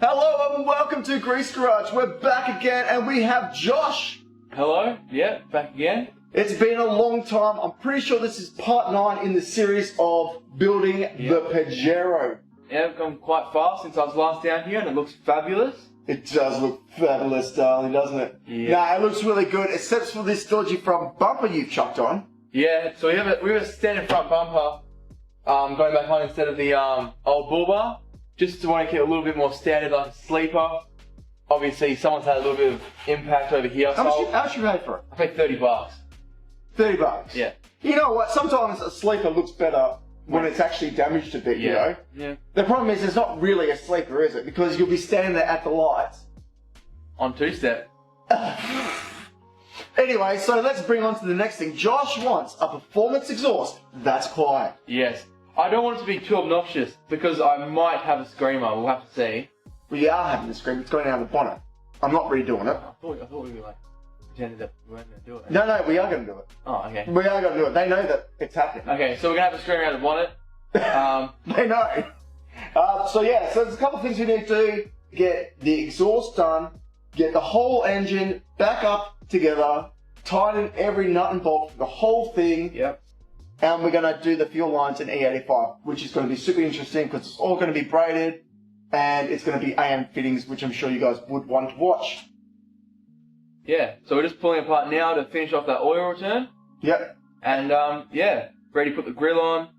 Hello and welcome to Grease Garage. We're back again and we have Josh. Hello, yeah, back again. It's been a long time. I'm pretty sure this is part 9 in the series of building the Pajero. Yeah, I've gone quite fast since I was last down here and it looks fabulous. It does look fabulous, darling, doesn't it? Yeah. Nah, it looks really good, except for this dodgy front bumper you've chucked on. Yeah, so we have a standard front bumper going back on instead of the old bull bar. Just to want to keep it a little bit more standard, like a sleeper. Obviously, someone's had a little bit of impact over here. How much you pay for it? I paid $30. $30? Yeah. You know what? Sometimes a sleeper looks better when it's actually damaged a bit, you know? Yeah. The problem is it's not really a sleeper, is it? Because you'll be standing there at the lights. On two-step. Anyway, so let's bring on to the next thing. Josh wants a performance exhaust that's quiet. Yes. I don't want it to be too obnoxious because I might have a screamer. We'll have to see. We are having the scream. It's going down the bonnet. I'm not redoing it. I thought we were like pretending that we weren't going to do it. No, we are going to do it. Oh, okay. We are going to do it. They know that it's happening. Okay, so we're going to have a screamer out of the bonnet. They know. So there's a couple of things we need to do to get the exhaust done, get the whole engine back up together, tighten every nut and bolt for the whole thing. Yep. And we're going to do the fuel lines in E85, which is going to be super interesting because it's all going to be braided and it's going to be AM fittings, which I'm sure you guys would want to watch. Yeah, so we're just pulling apart now to finish off that oil return. Yep. And ready to put the grill on.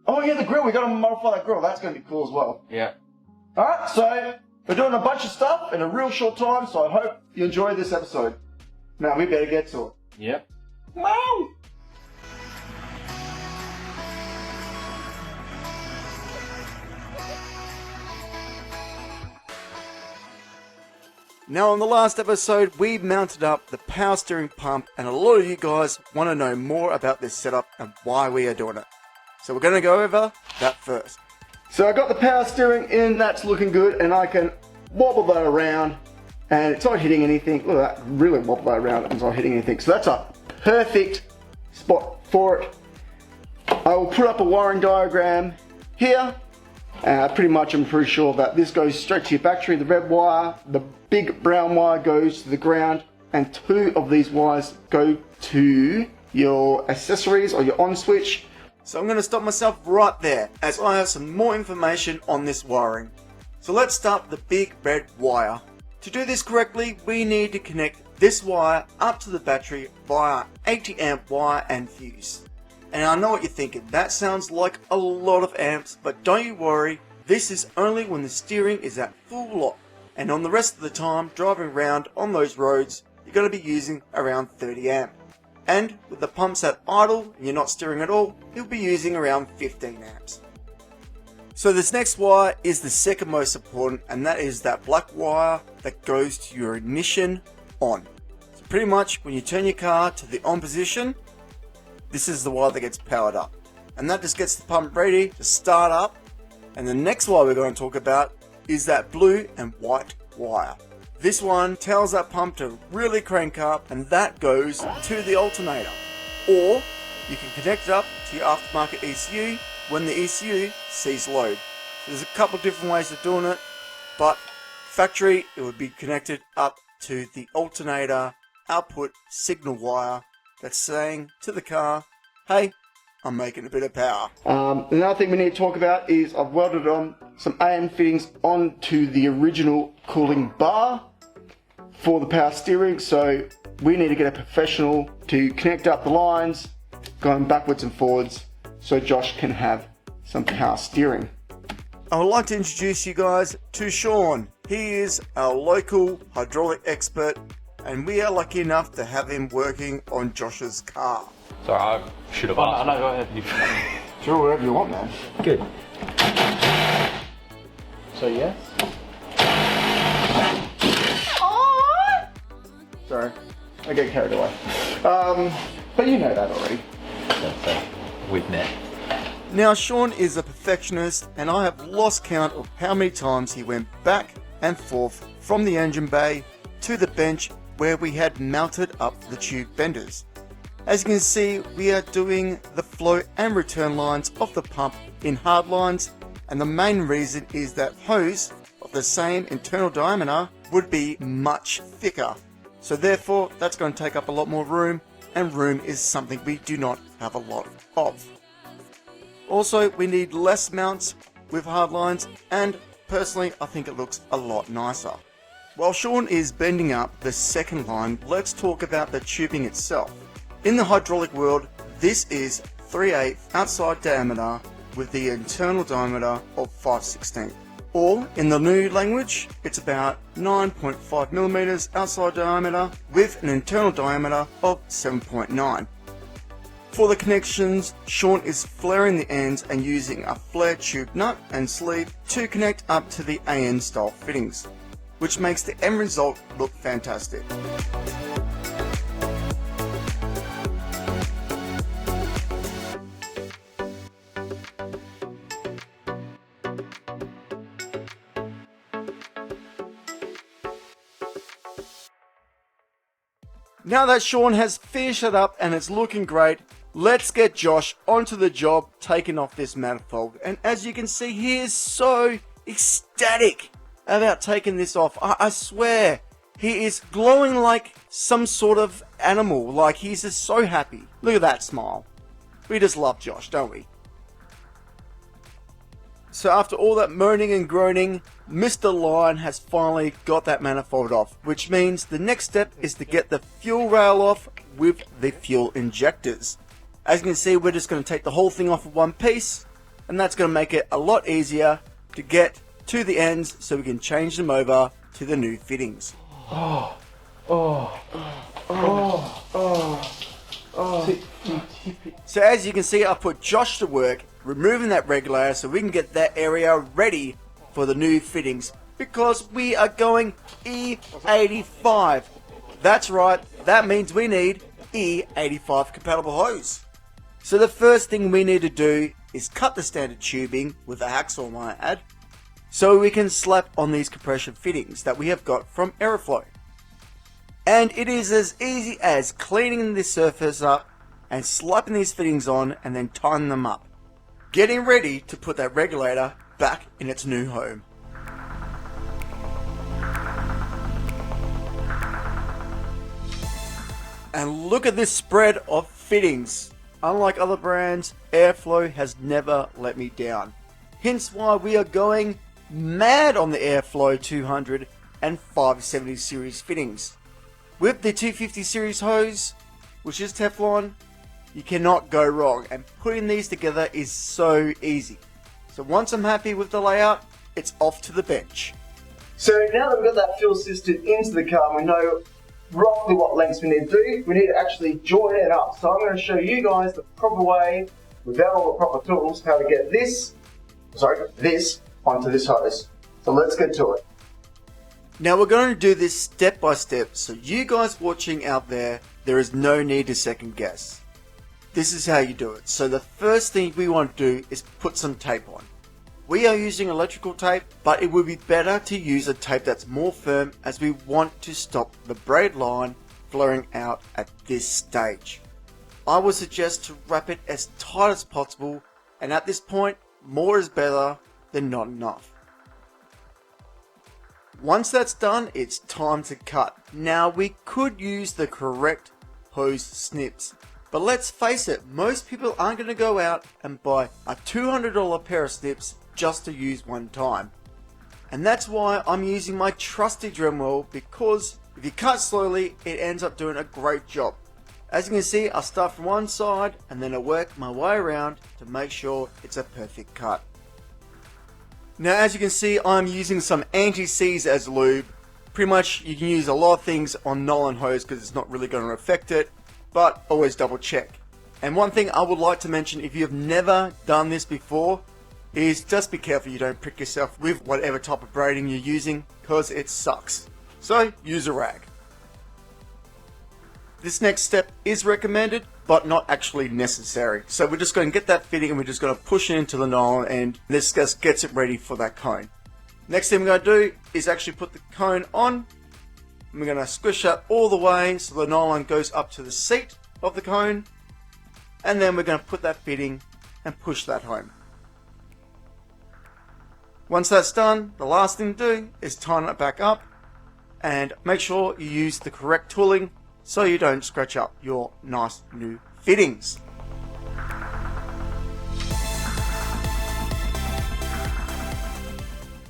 Oh yeah, the grill. We got to modify that grill. That's going to be cool as well. Yeah. All right, so we're doing a bunch of stuff in a real short time, so I hope you enjoy this episode. Now we better get to it. Yep. Wow. Now on the last episode, we mounted up the power steering pump and a lot of you guys want to know more about this setup and why we are doing it. So we're going to go over that first. So I got the power steering in, that's looking good, and I can wobble that around and it's not hitting anything. Look at that, really wobble that around and it's not hitting anything. So that's a perfect spot for it. I will put up a wiring diagram here. Pretty much I'm pretty sure that this goes straight to your battery, the red wire, the big brown wire goes to the ground, and 2 of these wires go to your accessories or your on switch. So I'm going to stop myself right there as I have some more information on this wiring. So let's start with the big red wire. To do this correctly, we need to connect this wire up to the battery via 80 amp wire and fuse. And I know what you're thinking, that sounds like a lot of amps, but don't you worry, this is only when the steering is at full lock. And on the rest of the time, driving around on those roads, you're going to be using around 30 amp. And with the pumps at idle, and you're not steering at all, you'll be using around 15 amps. So this next wire is the second most important, and that is that black wire that goes to your ignition on. So pretty much when you turn your car to the on position, this is the wire that gets powered up. And that just gets the pump ready to start up. And the next wire we're going to talk about is that blue and white wire. This one tells that pump to really crank up, and that goes to the alternator. Or you can connect it up to your aftermarket ECU when the ECU sees load. So there's a couple different ways of doing it, but factory it would be connected up to the alternator output signal wire that's saying to the car, hey, I'm making a bit of power. Another thing we need to talk about is I've welded on some AM fittings onto the original cooling bar for the power steering, so we need to get a professional to connect up the lines, going backwards and forwards, so Josh can have some power steering. I would like to introduce you guys to Sean. He is our local hydraulic expert, and we are lucky enough to have him working on Josh's car. Sorry, I should have asked. No, go ahead. Sure, whatever you want, man. Good. So yes? Sorry, I get carried away. But you know that already. So we've met. Now, Sean is a perfectionist, and I have lost count of how many times he went back and forth from the engine bay to the bench where we had mounted up the tube benders. As you can see, we are doing the flow and return lines of the pump in hard lines, and the main reason is that hose of the same internal diameter would be much thicker. So therefore, that's going to take up a lot more room, and room is something we do not have a lot of. Also, we need less mounts with hard lines, and personally, I think it looks a lot nicer. While Sean is bending up the second line, let's talk about the tubing itself. In the hydraulic world, this is 3/8 outside diameter with the internal diameter of 5/16. Or, in the new language, it's about 9.5 millimeters outside diameter with an internal diameter of 7.9. For the connections, Sean is flaring the ends and using a flare tube nut and sleeve to connect up to the AN style fittings, which makes the end result look fantastic. Now that Sean has finished it up and it's looking great, let's get Josh onto the job taking off this manifold. And as you can see, he is so ecstatic about taking this off. I swear, he is glowing like some sort of animal. Like, he's just so happy. Look at that smile. We just love Josh, don't we? So after all that moaning and groaning, Mr. Lion has finally got that manifold off, which means the next step is to get the fuel rail off with the fuel injectors. As you can see, we're just going to take the whole thing off of one piece, and that's going to make it a lot easier to get to the ends so we can change them over to the new fittings. So as you can see, I put Josh to work removing that regulator so we can get that area ready for the new fittings, because we are going E85. That's right, that means we need E85 compatible hose. So the first thing we need to do is cut the standard tubing with a hacksaw, might I add, so we can slap on these compression fittings that we have got from Aeroflow. And it is as easy as cleaning this surface up and slapping these fittings on and then tying them up, getting ready to put that regulator back in its new home. And look at this spread of fittings. Unlike other brands, Airflow has never let me down. Hence why we are going mad on the Airflow 200 and 570 series fittings. With the 250 series hose, which is Teflon, you cannot go wrong, and putting these together is so easy. So once I'm happy with the layout, it's off to the bench. So now that we've got that fuel system into the car and we know roughly what lengths we need to do, we need to actually join it up. So I'm going to show you guys the proper way, without all the proper tools, how to get this onto this hose. So let's get to it. Now we're going to do this step by step, so you guys watching out there is no need to second guess. This is how you do it. So the first thing we want to do is put some tape on. We are using electrical tape, but it would be better to use a tape that's more firm, as we want to stop the braid line flaring out at this stage. I would suggest to wrap it as tight as possible, and at this point, more is better than not enough. Once that's done, it's time to cut. Now we could use the correct hose snips, but let's face it, most people aren't going to go out and buy a $200 pair of snips just to use one time. And that's why I'm using my trusty Dremel, because if you cut slowly, it ends up doing a great job. As you can see, I start from one side and then I work my way around to make sure it's a perfect cut. Now as you can see, I'm using some anti-seize as lube. Pretty much you can use a lot of things on nylon hose because it's not really going to affect it, but always double check. And one thing I would like to mention, if you have never done this before, is just be careful you don't prick yourself with whatever type of braiding you're using, because it sucks. So use a rag. This next step is recommended, but not actually necessary. So we're just going to get that fitting and we're just going to push it into the nylon, and this just gets it ready for that cone. Next thing we're going to do is actually put the cone on. And we're going to squish that all the way so the nylon goes up to the seat of the cone. And then we're going to put that fitting and push that home. Once that's done, the last thing to do is tighten it back up and make sure you use the correct tooling so you don't scratch up your nice new fittings.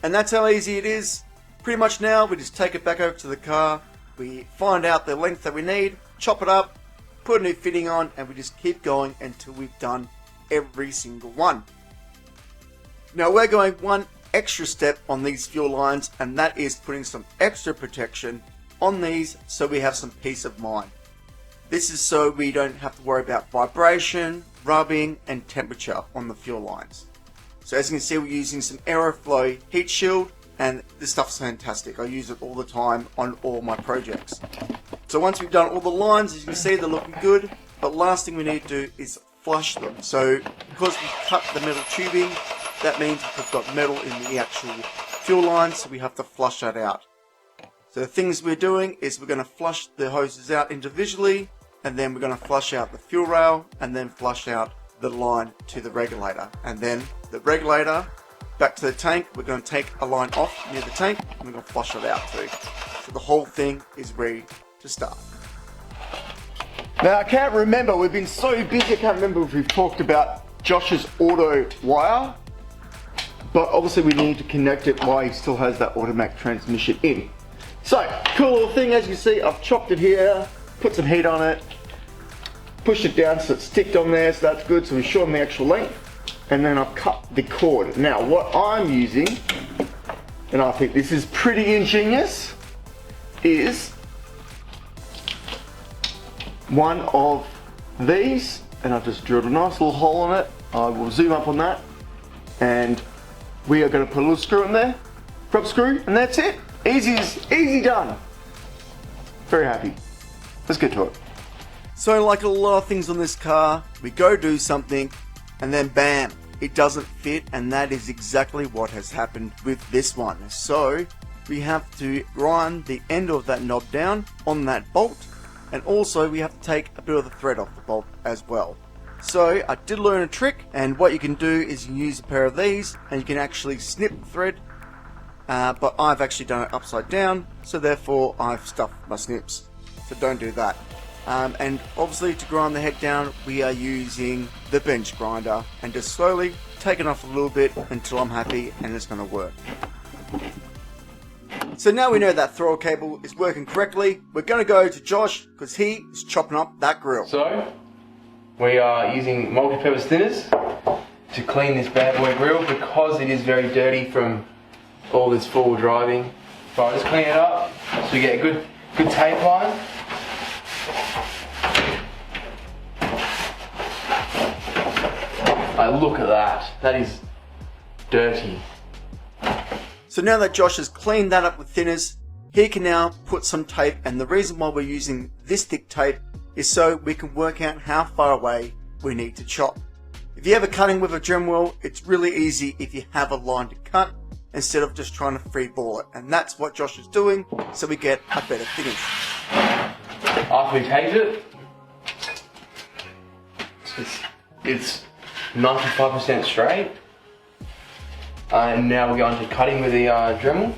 And that's how easy it is. Pretty much now we just take it back over to the car, we find out the length that we need, chop it up, put a new fitting on, and we just keep going until we've done every single one. Now we're going one extra step on these fuel lines, and that is putting some extra protection on these so we have some peace of mind. This is so we don't have to worry about vibration, rubbing, and temperature on the fuel lines. So as you can see, we're using some aeroflow heat shield, and this stuff's fantastic. I use it all the time on all my projects. So once we've done all the lines, as you can see, they're looking good, but last thing we need to do is flush them. So because we cut the metal tubing, that means we've got metal in the actual fuel line, so we have to flush that out. So the things we're doing is we're going to flush the hoses out individually, and then we're going to flush out the fuel rail, and then flush out the line to the regulator. And then the regulator back to the tank, we're going to take a line off near the tank, and we're going to flush it out too. So the whole thing is ready to start. Now I can't remember, we've been so busy, I can't remember if we've talked about Josh's auto wire, but obviously we need to connect it while he still has that automatic transmission in. So, cool little thing, as you see, I've chopped it here, put some heat on it, pushed it down so it's sticked on there, so that's good, so we're shorting the actual length, and then I've cut the cord. Now what I'm using, and I think this is pretty ingenious, is one of these, and I've just drilled a nice little hole in it. I will zoom up on that, and we are going to put a little screw in there, prop screw, and that's it. Easy done. Very happy. Let's get to it. So like a lot of things on this car, we go do something, and then bam, it doesn't fit, and that is exactly what has happened with this one. So we have to grind the end of that knob down on that bolt, and also we have to take a bit of the thread off the bolt as well. So I did learn a trick, and what you can do is you can use a pair of these and you can actually snip the thread, but I've actually done it upside down, so therefore I've stuffed my snips, so don't do that. And obviously to grind the head down, we are using the bench grinder, and just slowly taking off a little bit until I'm happy and it's going to work. So now we know that throttle cable is working correctly, we're going to go to Josh because he is chopping up that grill. So we are using multi-purpose thinners to clean this bad boy grill because it is very dirty from all this forward driving. So I'll just clean it up so we get a good tape line. Look at that. That is dirty. So now that Josh has cleaned that up with thinners, he can now put some tape, and the reason why we're using this thick tape is so we can work out how far away we need to chop. If you're ever cutting with a Dremel, it's really easy if you have a line to cut instead of just trying to free ball it, and that's what Josh is doing, so we get a better finish. After we taped it, it's 95% straight, and now we're going to cutting with the Dremel.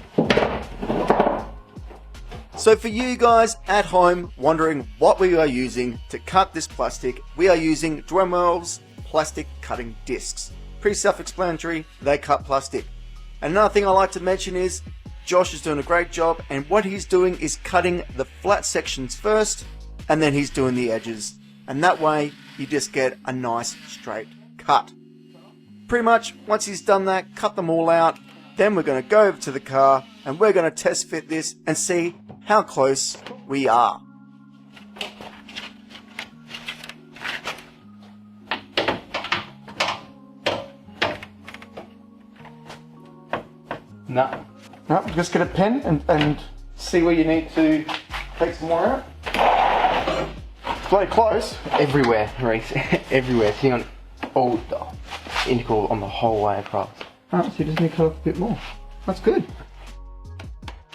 So for you guys at home wondering what we are using to cut this plastic, we are using Dremel's plastic cutting discs. Pretty self-explanatory, they cut plastic. Another thing I like to mention is Josh is doing a great job, and what he's doing is cutting the flat sections first, and then he's doing the edges, and that way you just get a nice straight cut. Pretty much once he's done that, cut them all out, then we're going to go over to the car and we're going to test fit this and see how close we are. No, just get a pen and see where you need to take some more out. It's very close. everywhere, Reese. Everywhere. Seeing on all the intercooler on the whole way across. Alright, so you just need to cut off a bit more. That's good.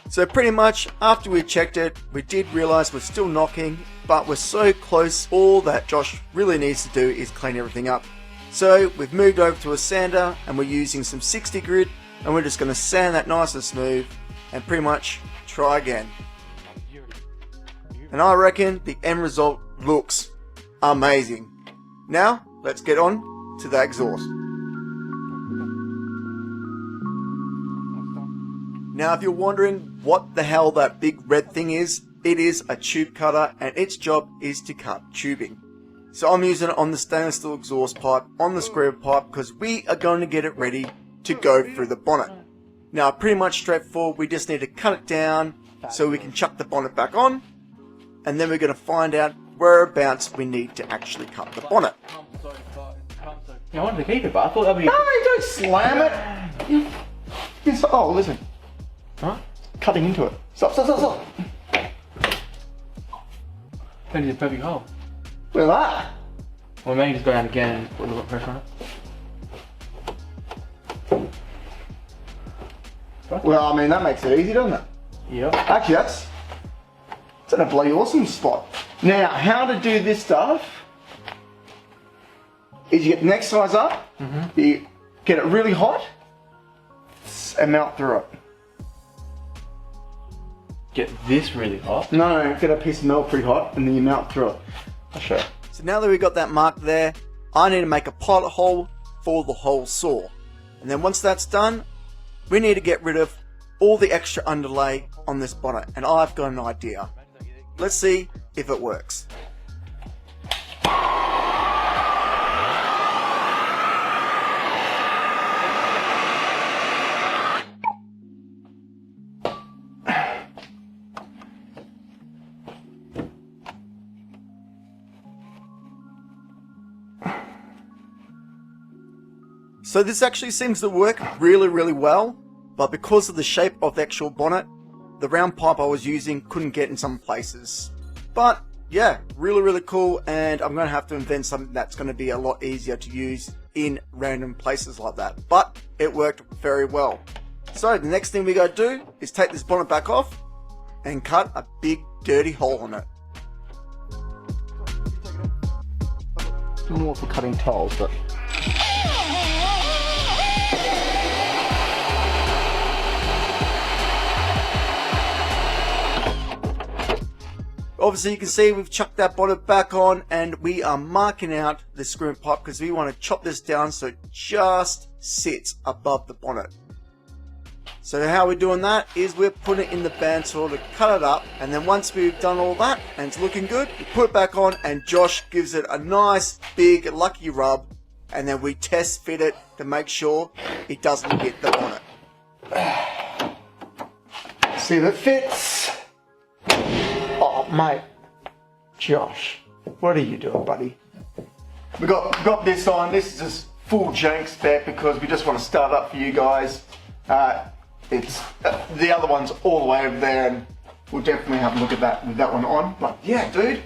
So pretty much after we checked it, we did realise we're still knocking, but we're so close. All that Josh really needs to do is clean everything up. So we've moved over to a sander and we're using some 60 grit and we're just going to sand that nice and smooth and pretty much try again. And I reckon the end result looks amazing. Now let's get on to the exhaust. Now if you're wondering what the hell that big red thing is, it is a tube cutter and its job is to cut tubing. So I'm using it on the stainless steel exhaust pipe, on the square pipe, because we are going to get it ready to go through the bonnet. Now pretty much straightforward, we just need to cut it down so we can chuck the bonnet back on, and then we're going to find out whereabouts we need to actually cut the bonnet. I wanted to keep it, but I thought that'd be... No, don't slam it! Yes, oh, listen. Huh? Cutting into it. Stop, stop, stop, stop. That is a perfect hole. Look at that. Well, maybe just go down again and put a little pressure on it. Well, I mean, that makes it easy, doesn't it? Yep. Actually, that's a bloody awesome spot. Now, how to do this stuff is you get the next size up, you get it really hot, and melt through it. Get this really hot? No, get a piece of metal pretty hot, and then you melt through it. I'll show you. So now that we've got that mark there, I need to make a pilot hole for the whole saw. And then once that's done, we need to get rid of all the extra underlay on this bonnet. And I've got an idea. Let's see if it works. So this actually seems to work really, really well, but because of the shape of the actual bonnet, the round pipe I was using couldn't get in some places. But yeah, really, really cool, and I'm going to have to invent something that's going to be a lot easier to use in random places like that. But it worked very well. So the next thing we got to do is take this bonnet back off and cut a big dirty hole in it. More for cutting tiles, but... Obviously you can see we've chucked that bonnet back on, and we are marking out the screw and pipe because we want to chop this down so it just sits above the bonnet. So how we're doing that is we're putting it in the bandsaw to cut it up, and then once we've done all that and it's looking good, we put it back on and Josh gives it a nice big lucky rub, and then we test fit it to make sure it doesn't hit the bonnet. See if it fits. Oh, mate, Josh, what are you doing, buddy? We got this on. This is just full jank spec because we just want to start up for you guys. It's the other one's all the way over there, and we'll definitely have a look at that with that one on. But yeah, dude,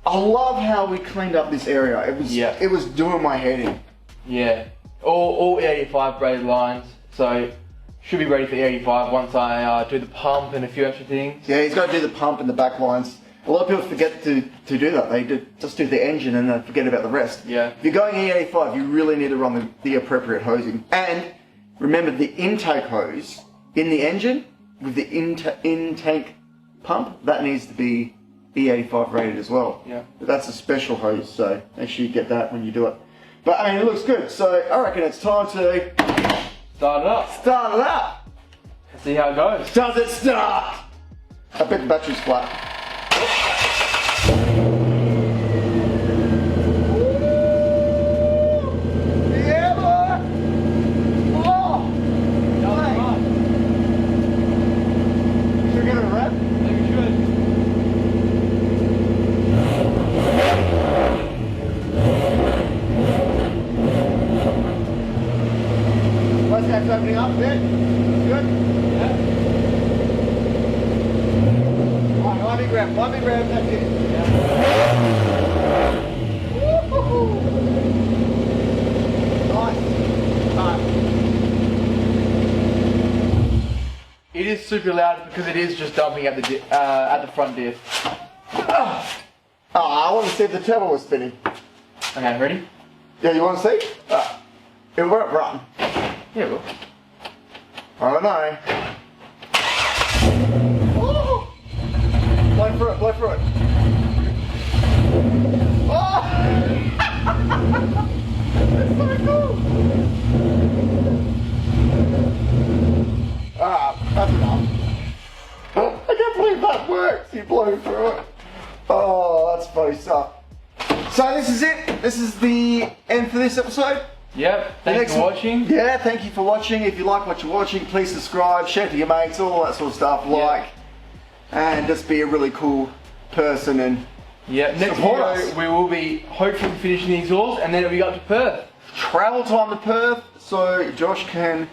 I love how we cleaned up this area. It was doing my head in. Yeah, all E85 braided lines, so should be ready for E85 once I do the pump and a few extra things. Yeah, he's got to do the pump and the back lines. A lot of people forget to do that. They just do the engine and then forget about the rest. Yeah. If you're going E85, you really need to run the appropriate hosing. And remember, the intake hose in the engine with the intake pump, that needs to be E85 rated as well. Yeah. But that's a special hose, so make sure you get that when you do it. But I mean, it looks good, so I reckon it's time to start it up. Start it up. Let's see how it goes. Does it start? I bet the battery's flat. Yeah, boy. Oh. Hey. Should we get it a wrap? I think we should. What's that opening up a bit? Good? Yeah. Alright, one big grab, that's it. Woo-hoo-hoo. Nice. It is super loud because it is just dumping at the front diff. Oh, I want to see if the turbo was spinning. Okay, ready? Yeah, you want to see? It won't run. Yeah, well. I don't know. Oh! Blow through it, blow through it. Oh! That's so cool. That's enough. I can't believe that works. You blow through it. Oh, that's funny stuff. So this is it. This is the end for this episode. Yep. Thanks for watching. Yeah, thank you for watching. If you like what you're watching, please subscribe, share to your mates, all that sort of stuff. Like, and just be a really cool person and next video we will be hopefully finishing the exhaust, and then it'll be up to Perth. Travel time to Perth, so Josh can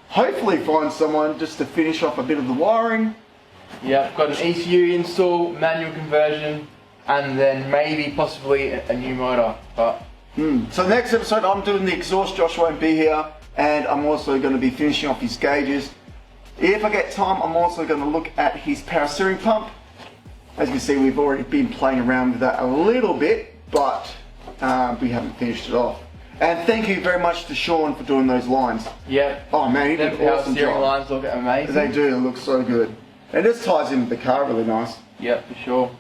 hopefully find someone just to finish off a bit of the wiring. Yep, got an ECU install, manual conversion, and then maybe possibly a new motor. But So next episode I'm doing the exhaust, Josh won't be here, and I'm also going to be finishing off his gauges. If I get time, I'm also going to look at his power steering pump. As you can see, we've already been playing around with that a little bit, but we haven't finished it off. And thank you very much to Sean for doing those lines. Yep. Oh man, he did an awesome steering job. lines look amazing. They do, they look so good. And this ties into the car really nice. Yep, for sure.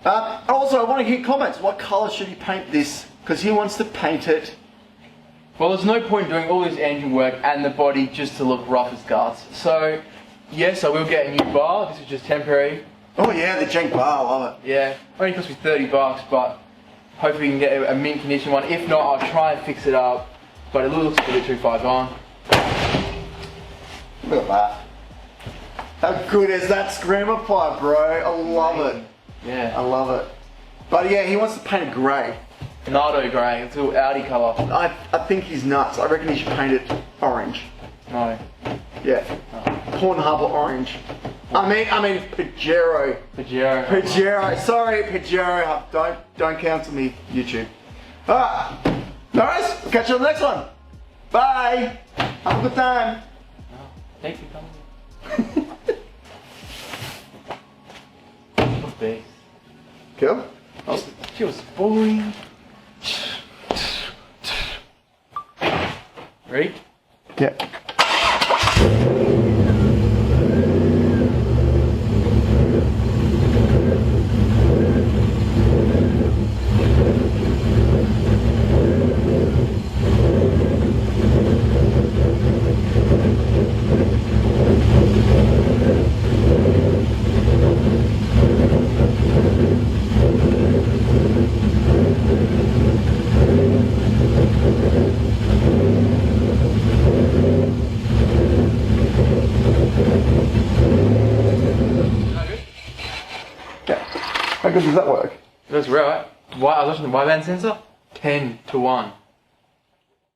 Also, I want to hear comments. What colour should he paint this? Because he wants to paint it. Well, there's no point doing all this engine work and the body just to look rough as guts. So, yes, I will get a new bar. This is just temporary. Oh yeah, the jank bar, I love it. Yeah, only cost me $30, but hopefully we can get a mint condition one. If not, I'll try and fix it up. But it looks a bit too far gone. Look at that. How good is that screamer pipe, bro? I love it. Yeah. I love it. But yeah, he wants to paint it grey. Nardo grey, it's a little Audi colour. I think he's nuts. I reckon he should paint it orange. No. Yeah. Pornhub orange. I mean Pajero. Pajero. Sorry, Pajero. Don't cancel me, YouTube. Alright. Nice. We'll catch you on the next one. Bye. Have a good time. Thank you, Base. Cool. She was boring. Ready? Yeah. How good does that work? That's right. I was watching the wideband sensor. 10 to 1.